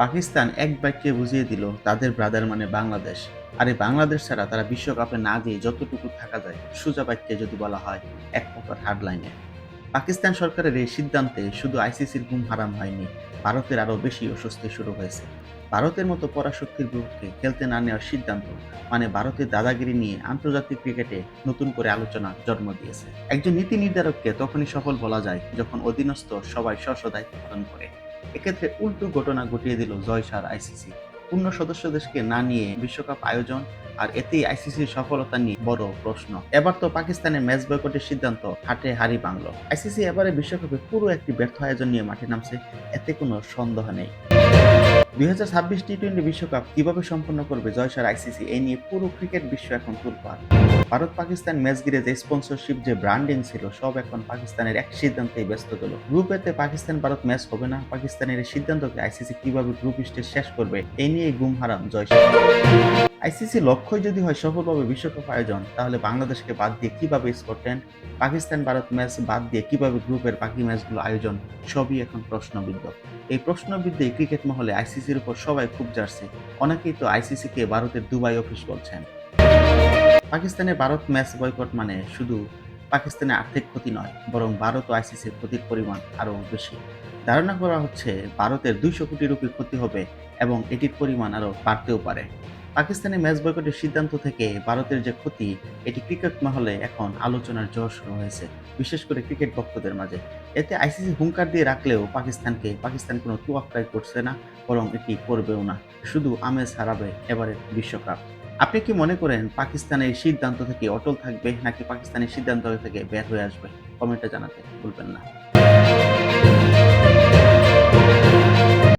পাকিস্তান এক বাক্যে বুঝিয়ে দিল তাদের ব্রাদার মানে বাংলাদেশ। আর এই বাংলাদেশ ছাড়া তারা বিশ্বকাপে না যেয়ে যতটুকু থাকা যায়, সোজা বাক্যে যদি বলা হয়, এক প্রকার হার্ডলাইনে। পাকিস্তান সরকারের এই সিদ্ধান্তে শুধু আইসিসির ঘুম হারাম হয়নি, ভারতের আরও বেশি অস্বস্তি শুরু হয়েছে। ভারতের মতো পরাশক্তির বিপক্ষে খেলতে না নেওয়ার সিদ্ধান্ত মানে ভারতের দাদাগিরি নিয়ে আন্তর্জাতিক ক্রিকেটে নতুন করে আলোচনা জন্ম দিয়েছে। একজন নীতি নির্ধারককে তখনই সফল বলা যায় যখন অধীনস্থ সবাই স্ব স্ব দায়িত্ব পালন করে। এক্ষেত্রে উল্টো ঘটনা ঘটিয়ে দিল জয়সার আইসিসি। পূর্ণ সদস্য দেশকে না নিয়ে বিশ্বকাপ আয়োজন, আর এতেই আইসিসির সফলতা নিয়ে বড় প্রশ্ন। এবার তো পাকিস্তানের ম্যাচ বয়কটের সিদ্ধান্ত হাটে হাড়ি ভাঙল। আইসিসি এবারে বিশ্বকাপে পুরো একটি ব্যর্থ আয়োজন নিয়ে মাঠে নামছে, এতে কোনো সন্দেহ নেই। 2026 টি-20 বিশ্বকাপ কিভাবে সম্পন্ন করবে জয়সার আইসিসি, এই নিয়ে পুরো ক্রিকেট বিশ্ব এখন তোলপাড়। ভারত পাকিস্তান ম্যাচ ঘিরে যে স্পন্সরশিপ, যে ব্র্যান্ডিং ছিল, সব এখন পাকিস্তানের এক সিদ্ধান্তেই ব্যস্ত গেল। গ্রুপ এতে পাকিস্তান ভারত ম্যাচ হবে না, পাকিস্তানের এই সিদ্ধান্তকে আইসিসি কিভাবে গ্রুপ স্টেজ শেষ করবে, এই নিয়ে গুম হারাম জয়সার। আইসিসি লক্ষ্যই যদি হয় সফলভাবে বিশ্বকাপ আয়োজন, তাহলে বাংলাদেশকে বাদ দিয়ে কিভাবে স্কটল্যান্ড, পাকিস্তান ভারত ম্যাচ বাদ দিয়ে কিভাবে গ্রুপের বাকি ম্যাচগুলো আয়োজন, সবই এখন প্রশ্নবিদ্ধ। এই প্রশ্নবিদ্ধে ক্রিকেট মহলে আইসিসির উপর সবাই খুব জারছে। অনেকেই তো আইসিসিকে ভারতের দুবাই অফিস বলছেন। পাকিস্তানের ভারত ম্যাচ বয়কট মানে শুধু পাকিস্তানের আর্থিক ক্ষতি নয়, বরং ভারত ও আইসিসির ক্ষতির পরিমাণ আরও বেশি। ধারণা করা হচ্ছে ভারতের 200 কোটি রুপি ক্ষতি হবে এবং এটির পরিমাণ আরও বাড়তেও পারে। পাকিস্তানের ম্যাচ বয়কটের সিদ্ধান্ত থেকে ভারতের যে ক্ষতি, এটি ক্রিকেট মহলে এখন আলোচনার ঝড় শুরু হয়েছে, বিশেষ করে ক্রিকেট ভক্তদের মাঝে। এতে আইসিসি হুঙ্কার দিয়ে রাখলেও পাকিস্তান কোনো তোয়াক্কাই করছে না, বরং এটি করবেও না। শুধু আমেজ হারাবে এবারের বিশ্বকাপ। আপনি কি মনে করেন পাকিস্তানের এই সিদ্ধান্ত থেকে অটল থাকবে, নাকি পাকিস্তানের সিদ্ধান্ত থেকে বের হয়ে আসবে? কমেন্টে জানাতে ভুলবেন না।